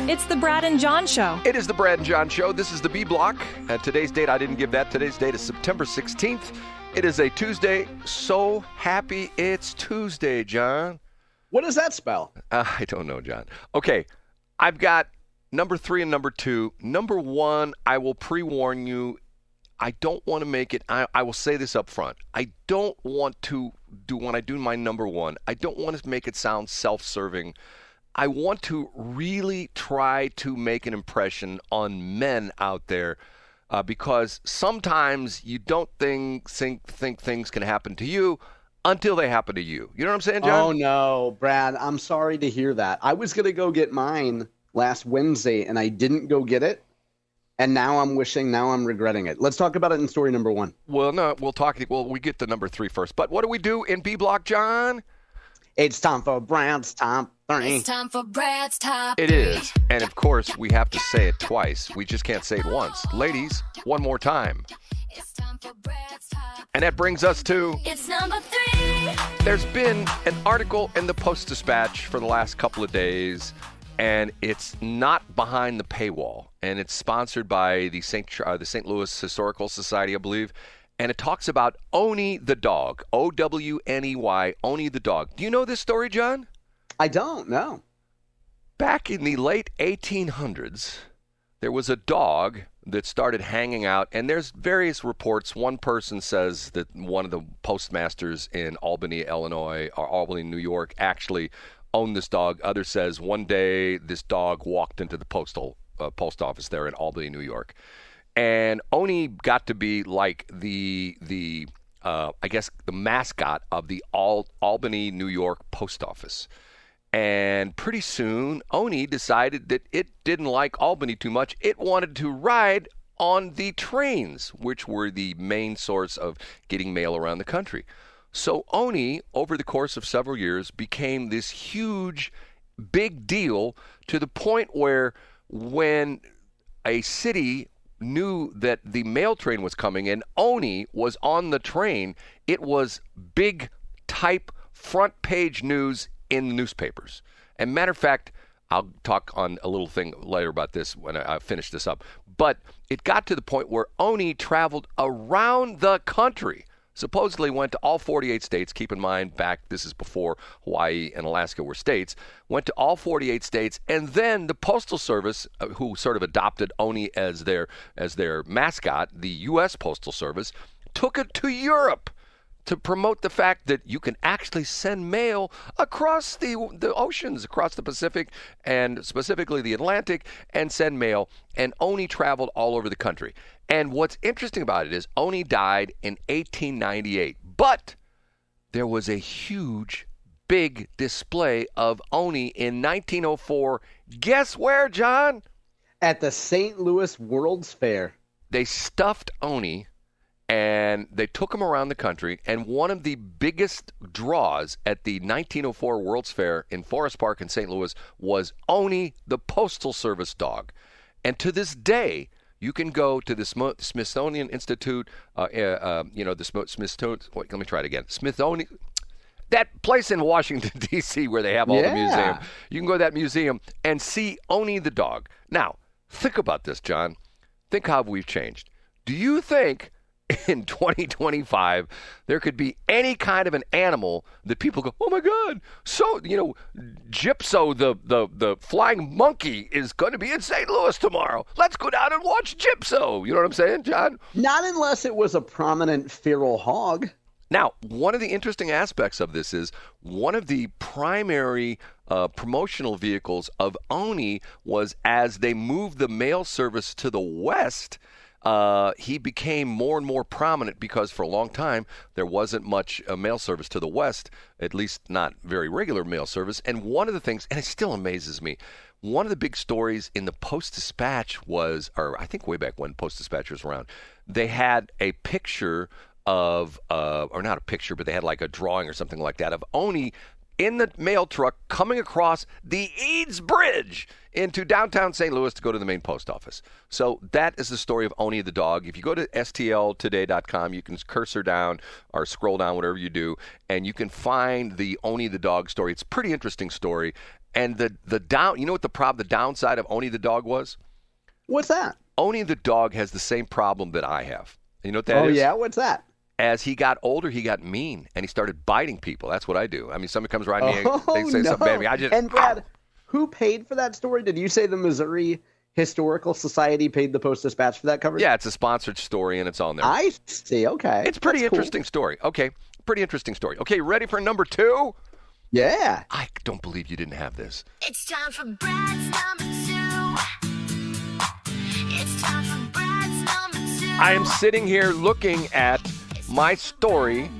It's the Brad and John Show. It is the Brad and John Show. This is the B Block. Today's date, I didn't give that. Today's date is September 16th. It is a Tuesday. So happy it's Tuesday, John. What does that spell? I don't know, John. Okay, I've got number 3 and number 2. Number 1, I will pre-warn you, I don't want to make it, I will say this up front. I don't want to do, when I do my number 1, I don't want to make it sound self-serving. I want to really try to make an impression on men out there because sometimes you don't think things can happen to you until they happen to you. You know what I'm saying, John? Oh, no, Brad, I'm sorry to hear that. I was going to go get mine last Wednesday, and I didn't go get it. And now I'm regretting it. Let's talk about it in story number 1. Well, no, we get to number 3 first. But what do we do in B Block, John? It's time for Brad's Top 3. It's time for Brad's Top 3. It is. And, of course, we have to say it twice. We just can't say it once. Ladies, one more time. It's time for Brad's Top. And that brings us to... It's number 3. There's been an article in the Post-Dispatch for the last couple of days, and it's not behind the paywall. And it's sponsored by the St. Louis Historical Society, I believe. And it talks about Oni the dog, O-W-N-E-Y, Oni the dog. Do you know this story, John? I don't know. Back in the late 1800s, there was a dog that started hanging out, and there's various reports. One person says that one of the postmasters in Albany, Illinois, or Albany, New York, actually owned this dog. Others says one day this dog walked into the post office there in Albany, New York. And Oni got to be like the I guess the mascot of the Albany, New York post office. And pretty soon, Oni decided that it didn't like Albany too much. It wanted to ride on the trains, which were the main source of getting mail around the country. So Oni, over the course of several years, became this huge, big deal to the point where when a city knew that the mail train was coming and Oni was on the train, it was big type front page news in the newspapers. And matter of fact, I'll talk on a little thing later about this when I finish this up. But it got to the point where Oni traveled around the country. Supposedly went to all 48 states. Keep in mind, this is before Hawaii and Alaska were states. Went to all 48 states, and then the Postal Service, who sort of adopted Oni as their mascot, the U.S. Postal Service, took it to Europe to promote the fact that you can actually send mail across the oceans, across the Pacific, and specifically the Atlantic, and send mail. And Oni traveled all over the country. And what's interesting about it is Oni died in 1898. But there was a huge, big display of Oni in 1904. Guess where, John? At the St. Louis World's Fair. They stuffed Oni and they took him around the country, and one of the biggest draws at the 1904 World's Fair in Forest Park in St. Louis was Oni, the Postal Service dog. And to this day, you can go to the Smithsonian Institute, Smithsonian, that place in Washington, D.C. where they have all the museum. You can go to that museum and see Oni the dog. Now, think about this, John. Think how we've changed. Do you think in 2025, there could be any kind of an animal that people go, oh my God, so, Gypso, the flying monkey, is going to be in St. Louis tomorrow. Let's go down and watch Gypso. You know what I'm saying, John? Not unless it was a prominent feral hog. Now, one of the interesting aspects of this is one of the primary promotional vehicles of Oni was as they moved the mail service to the west. He became more and more prominent because for a long time there wasn't much mail service to the west, at least not very regular mail service. And one of the things, and it still amazes me, one of the big stories in the Post-Dispatch was, or I think way back when Post-Dispatch was around, they had a picture of, or not a picture, but they had like a drawing or something like that of Oni in the mail truck coming across the Eads Bridge into downtown St. Louis to go to the main post office. So that is the story of Oni the dog. If you go to stltoday.com, you can cursor down or scroll down, whatever you do, and you can find the Oni the dog story. It's a pretty interesting story. And the downside of Oni the dog was? What's that? Oni the dog has the same problem that I have. You know what that is? Oh, yeah? What's that? As he got older, he got mean, and he started biting people. That's what I do. I mean, somebody comes around me and they say something bad to me. I just, and Brad, who paid for that story? Did you say the Missouri Historical Society paid the Post-Dispatch for that coverage? Yeah, it's a sponsored story, and it's on there. I see. Okay. It's pretty interesting story. Okay, pretty interesting story. Okay, ready for number 2? Yeah. I don't believe you didn't have this. It's time for Brad's number 2. It's time for Brad's number 2. I am sitting here looking at my story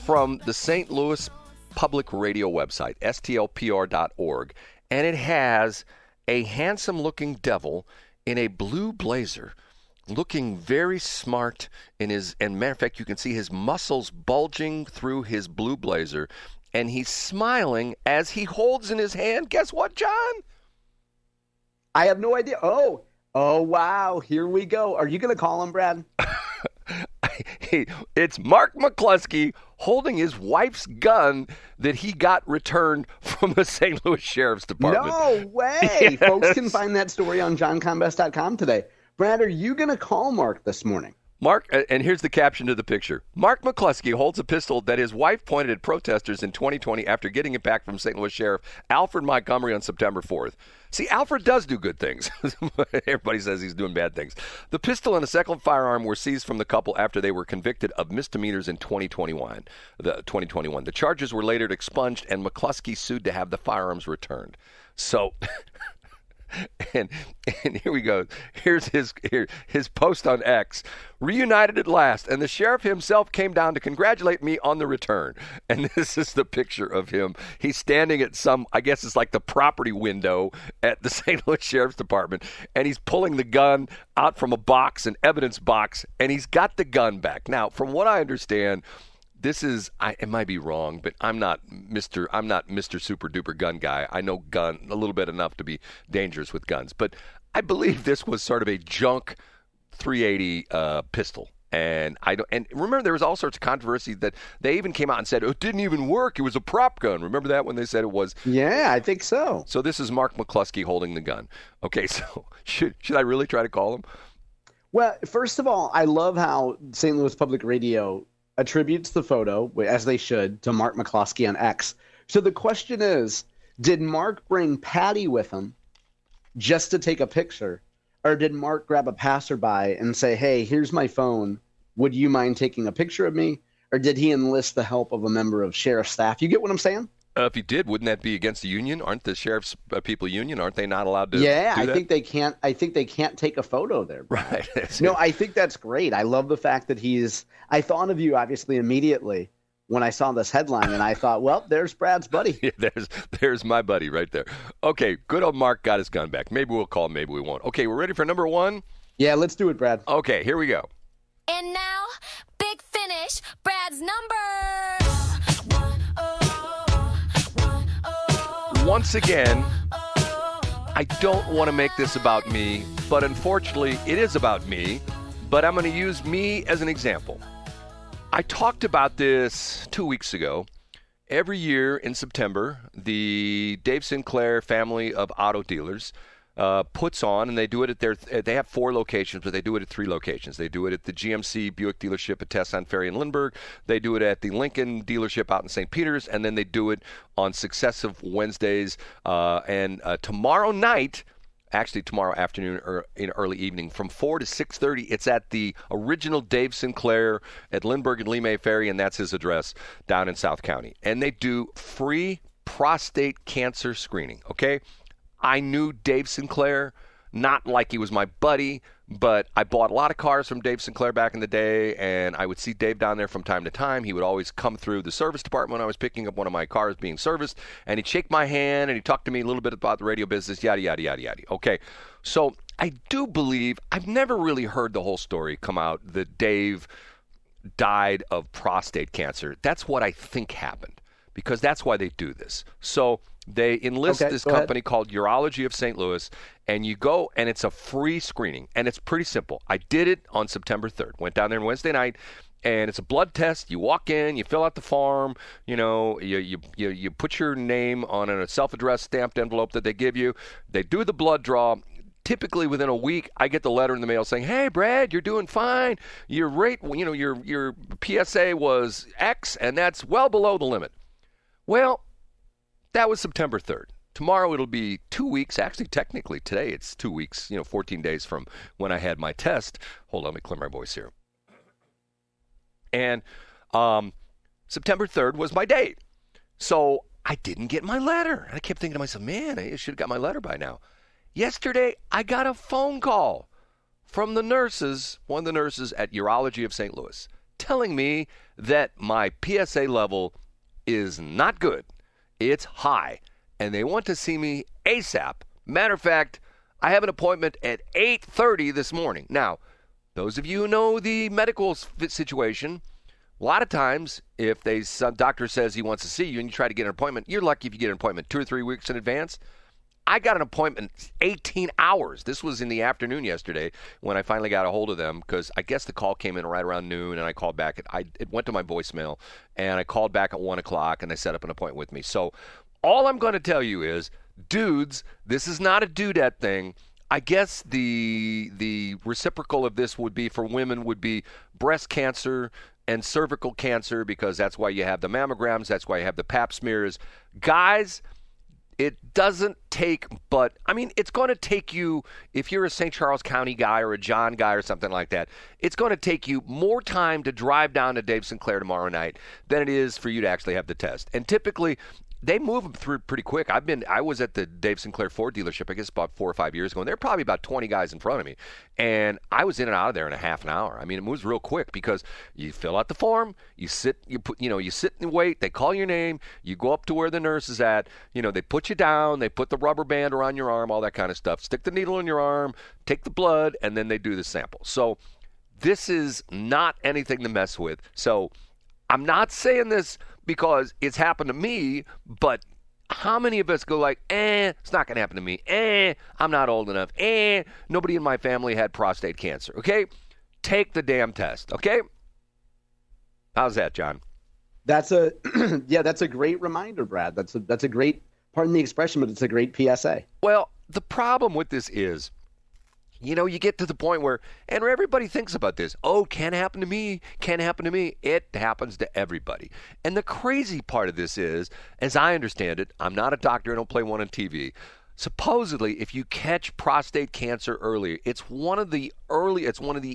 from the St. Louis Public Radio website, stlpr.org, and it has a handsome-looking devil in a blue blazer, looking very smart in his, and matter of fact, you can see his muscles bulging through his blue blazer, and he's smiling as he holds in his hand, guess what, John? I have no idea. Oh, wow. Here we go. Are you going to call him, Brad? It's Mark McCluskey holding his wife's gun that he got returned from the St. Louis Sheriff's Department. No way. Yes. Folks can find that story on johncombest.com today. Brad, are you going to call Mark this morning? Mark, and here's the caption to the picture. Mark McCluskey holds a pistol that his wife pointed at protesters in 2020 after getting it back from St. Louis Sheriff Alfred Montgomery on September 4th. See, Alfred does do good things. Everybody says he's doing bad things. The pistol and a second firearm were seized from the couple after they were convicted of misdemeanors in 2021. The charges were later expunged, and McCluskey sued to have the firearms returned. So... And here we go. Here's his post on X. Reunited at last, and the sheriff himself came down to congratulate me on the return. And this is the picture of him. He's standing at I guess it's like the property window at the St. Louis Sheriff's Department, and he's pulling the gun out from a box, an evidence box, and he's got the gun back. Now, from what I understand, it might be wrong, but I'm not Mr. Super Duper gun guy. I know gun a little bit enough to be dangerous with guns, but I believe this was sort of a junk 380 pistol. And remember, there was all sorts of controversy that they even came out and said it didn't even work. It was a prop gun. Remember that when they said it was? Yeah, I think so. So this is Mark McCluskey holding the gun. Okay, so should I really try to call him? Well, first of all, I love how St. Louis Public Radio attributes the photo, as they should, to Mark McCluskey on X. So the question is, did Mark bring Patty with him just to take a picture? Or did Mark grab a passerby and say, hey, here's my phone. Would you mind taking a picture of me? Or did he enlist the help of a member of sheriff's staff? You get what I'm saying? If he did, wouldn't that be against the union? Aren't the sheriff's people union? Aren't they not allowed to? Yeah, do that? I think they can't take a photo there. Right. No, I think that's great. I love the fact that I thought of you obviously immediately when I saw this headline, and I thought, well, there's Brad's buddy. Yeah, there's my buddy right there. Okay, good old Mark got his gun back. Maybe we'll call, maybe we won't. Okay, we're ready for number 1? Yeah, let's do it, Brad. Okay, here we go. And now, big finish, Brad's number. Once again, I don't want to make this about me, but unfortunately, it is about me. But I'm going to use me as an example. I talked about this 2 weeks ago. Every year in September, the Dave Sinclair family of auto dealers puts on, and they do it at they have 4 locations, but they do it at 3 locations. They do it at the GMC Buick dealership at Tesson Ferry in Lindbergh. They do it at the Lincoln dealership out in St. Peters, and then they do it on successive Wednesdays. And tomorrow night, actually tomorrow afternoon or in early evening, from 4 to 6:30, it's at the original Dave Sinclair at Lindbergh and Lee May Ferry, and that's his address down in South County. And they do free prostate cancer screening, okay? I knew Dave Sinclair, not like he was my buddy, but I bought a lot of cars from Dave Sinclair back in the day, and I would see Dave down there from time to time. He would always come through the service department when I was picking up one of my cars being serviced, and he'd shake my hand, and he'd talk to me a little bit about the radio business, yada, yada, yada, yada. Okay, so I do believe, I've never really heard the whole story come out that Dave died of prostate cancer. That's what I think happened, because that's why they do this. So they enlist this company called Urology of St. Louis, and you go, and it's a free screening, and it's pretty simple. I did it on September 3rd. Went down there on Wednesday night, And it's a blood test. You walk in, you fill out the form, you put your name on a self-addressed stamped envelope that they give you. They do the blood draw. Typically within a week, I get the letter in the mail saying, "Hey, Brad, you're doing fine. Your rate, your PSA was X, and that's well below the limit." Well, that was September 3rd. Tomorrow it'll be 2 weeks. Actually, technically today it's 2 weeks, 14 days from when I had my test. Hold on, let me clear my voice here. And September 3rd was my date. So I didn't get my letter. And I kept thinking to myself, man, I should have got my letter by now. Yesterday, I got a phone call from the nurses, one of the nurses at Urology of St. Louis, telling me that my PSA level is not good. It's high. And they want to see me ASAP. Matter of fact, I have an appointment at 8:30 this morning. Now, those of you who know the medical situation, a lot of times, if some doctor says he wants to see you and you try to get an appointment, you're lucky if you get an appointment 2 or 3 weeks in advance. I got an appointment 18 hours. This was in the afternoon yesterday when I finally got a hold of them because I guess the call came in right around noon and I called back. It went to my voicemail and I called back at 1 o'clock and they set up an appointment with me. So all I'm going to tell you is, dudes, this is not a dudette thing. I guess the reciprocal of this would be for women would be breast cancer and cervical cancer because that's why you have the mammograms. That's why you have the pap smears. Guys, it doesn't take, it's going to take you, if you're a St. Charles County guy or a John guy or something like that, it's going to take you more time to drive down to Dave Sinclair tomorrow night than it is for you to actually have the test. And typically, they move them through pretty quick. I was at the Dave Sinclair Ford dealership, I guess about 4 or 5 years ago, and there were probably about 20 guys in front of me. And I was in and out of there in a half an hour. I mean, it moves real quick because you fill out the form, you sit and wait, they call your name, you go up to where the nurse is at, they put you down, they put the rubber band around your arm, all that kind of stuff, stick the needle in your arm, take the blood, and then they do the sample. So this is not anything to mess with. So I'm not saying this because it's happened to me, but how many of us go like, it's not going to happen to me. I'm not old enough. Nobody in my family had prostate cancer. Okay? Take the damn test. Okay? How's that, John? That's a great reminder, Brad. That's a great, pardon the expression, but it's a great PSA. Well, the problem with this is, you get to the point where, and everybody thinks about this, can't happen to me, can't happen to me. It happens to everybody. And the crazy part of this is, as I understand it, I'm not a doctor, I don't play one on TV. Supposedly, if you catch prostate cancer early, it's one of the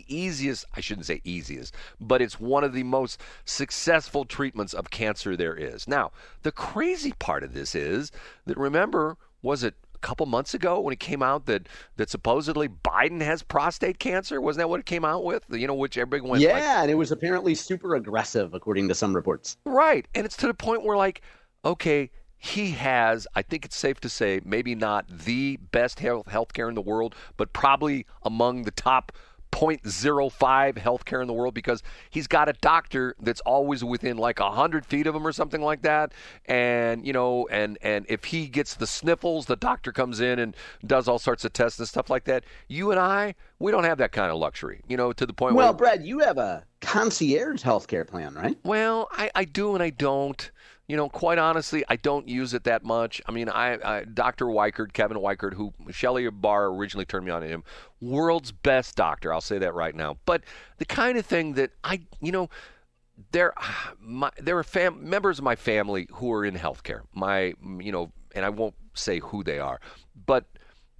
easiest, I shouldn't say easiest, but it's one of the most successful treatments of cancer there is. Now, the crazy part of this is that, remember, was it couple months ago when it came out that supposedly Biden has prostate cancer? Wasn't that what it came out with? Which everybody went and it was apparently super aggressive according to some reports. Right. And it's to the point where okay, he has, I think it's safe to say, maybe not the best healthcare in the world, but probably among the top 0.05 healthcare in the world because he's got a doctor that's always within 100 feet of him or something like that. And, and if he gets the sniffles, the doctor comes in and does all sorts of tests and stuff like that. You and I, we don't have that kind of luxury, to the point where. Well, Brad, you have a concierge healthcare plan, right? Well, I do and I don't. Quite honestly, I don't use it that much. I mean, Dr. Weichert, Kevin Weichert, who Shelley Barr originally turned me on to him, world's best doctor. I'll say that right now. But the kind of thing that there are members of my family who are in healthcare. And I won't say who they are, but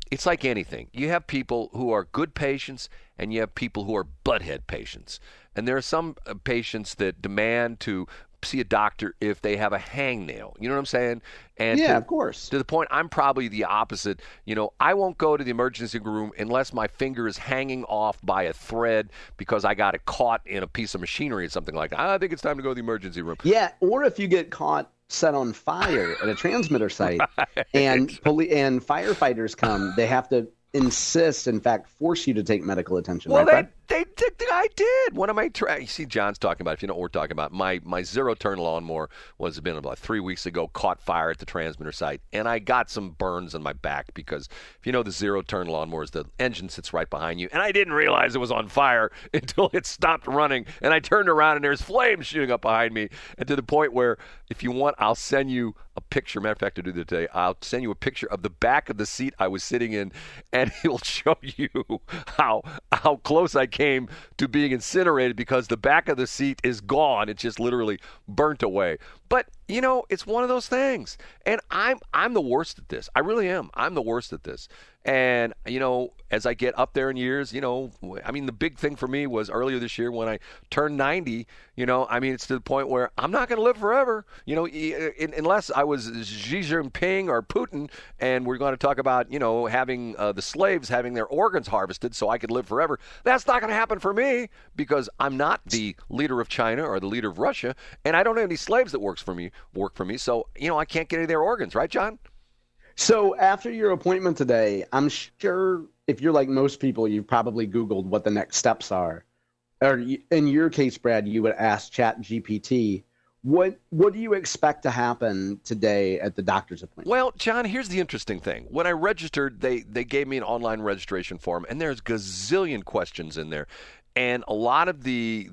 it's like anything. You have people who are good patients and you have people who are butthead patients. And there are some patients that demand to see a doctor if they have a hangnail. You know what I'm saying? And of course. To the point, I'm probably the opposite. I won't go to the emergency room unless my finger is hanging off by a thread because I got it caught in a piece of machinery or something like that. I think it's time to go to the emergency room. Yeah, or if you get caught set on fire at a transmitter site and firefighters come, they have to insist, in fact, force you to take medical attention. Well, right, I did. One of my you see, John's talking about. If you know what we're talking about, my zero-turn lawnmower was been about 3 weeks ago. Caught fire at the transmitter site, and I got some burns on my back because if you know the zero-turn lawnmowers, the engine sits right behind you, and I didn't realize it was on fire until it stopped running, and I turned around and there's flames shooting up behind me, and to the point where, if you want, I'll send you a picture. Matter of fact, I do that today. I'll send you a picture of the back of the seat I was sitting in, and it'll show you how close I came to being incinerated because the back of the seat is gone. It's just literally burnt away. But you know, it's one of those things, and I'm the worst at this. I really am. I'm the worst at this. And you know, as I get up there in years, you know, I mean, the big thing for me was earlier this year when I turned 90. You know, I mean, it's to the point where I'm not going to live forever. You know, unless I was Xi Jinping or Putin, and we're going to talk about, you know, having the slaves having their organs harvested so I could live forever. That's not going to happen for me because I'm not the leader of China or the leader of Russia, and I don't have any slaves that work for me. So, you know, I can't get any of their organs, right, John? So after your appointment today, I'm sure if you're like most people, you've probably Googled what the next steps are. Or in your case, Brad, you would ask ChatGPT, what do you expect to happen today at the doctor's appointment? Well, John, here's the interesting thing. When I registered, they gave me an online registration form, and there's gazillion questions in there. And a lot of the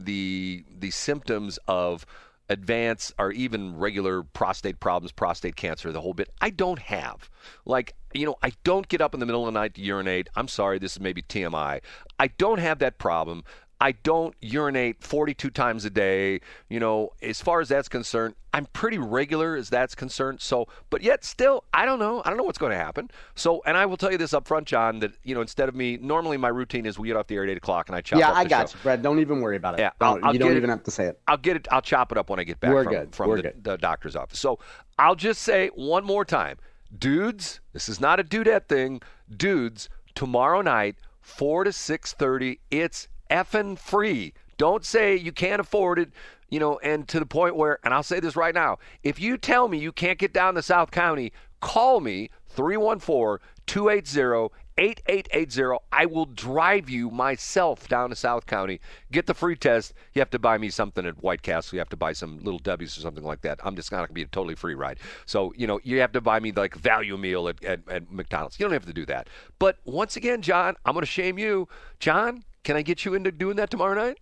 symptoms of advanced or even regular prostate problems, prostate cancer, the whole bit, I don't have. Like, you know, I don't get up in the middle of the night to urinate. I'm sorry, this is maybe TMI. I don't have that problem. I don't urinate 42 times a day. You know, as far as that's concerned, I'm pretty regular as that's concerned. So, but yet still, I don't know. I don't know what's going to happen. So, and I will tell you this up front, John, that, you know, instead of me, normally my routine is we get off the air at 8 o'clock and I chop up Yeah, I the got show. you, Brad. Don't even worry about it. Yeah, You don't even have to say it. I'll get it. I'll chop it up when I get back from the doctor's office. So I'll just say one more time, dudes, this is not a dudette thing. Dudes, tomorrow night, 4 to 6:30, it's effing free. Don't say you can't afford it, you know, and to the point where, and I'll say this right now, if you tell me you can't get down to South County, call me, 314-280-8880. I will drive you myself down to South County. Get the free test. You have to buy me something at White Castle. You have to buy some Little W's or something like that. I'm just not going to be a totally free ride. So, you know, you have to buy me like value meal at McDonald's. You don't have to do that. But once again, John, I'm going to shame you. John, can I get you into doing that tomorrow night?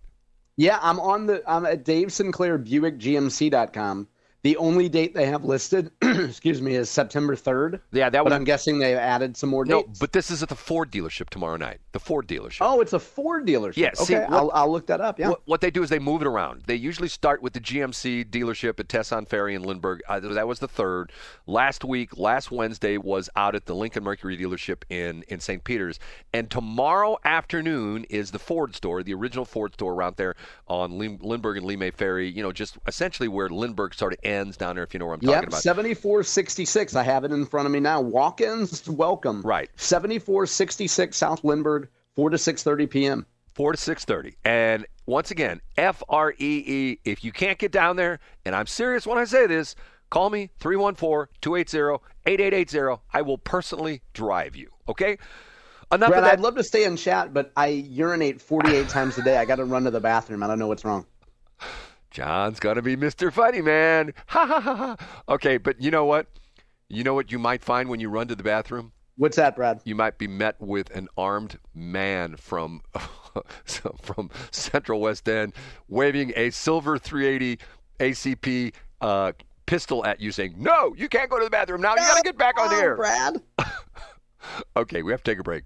Yeah, I'm at DaveSinclairBuickGMC.com. The only date they have listed, excuse me, is September 3rd. Yeah, but I'm guessing they've added some more dates. No, but this is at the Ford dealership tomorrow night. The Ford dealership. Oh, it's a Ford dealership. Yeah, okay, see, I'll look that up. Yeah. What they do is they move it around. They usually start with the GMC dealership at Tesson Ferry in Lindbergh. That was the 3rd. Last Wednesday, was out at the Lincoln Mercury dealership in St. Peters. And tomorrow afternoon is the Ford store, the original Ford store around there on Lindbergh and Lee May Ferry. You know, just essentially where Lindbergh sort of ends down there, if you know what I'm talking about. 7466. I have it in front of me now. Walk-ins, welcome. Right. 7466 South Lindbergh, 4 to 6:30 p.m. 4 to 6:30. And once again, FREE. If you can't get down there, and I'm serious when I say this, call me, 314-280-8880. I will personally drive you, okay? Enough Brad, of that. I'd love to stay in chat, but I urinate 48 times a day. I got to run to the bathroom. I don't know what's wrong. John's going to be Mr. Funny Man. Ha, ha, ha, ha. Okay, but you know what? You know what you might find when you run to the bathroom? What's that, Brad? You might be met with an armed man from Central West End waving a silver 380 ACP pistol at you saying, no, you can't go to the bathroom now. You got to get back on the air. Brad. Okay, we have to take a break.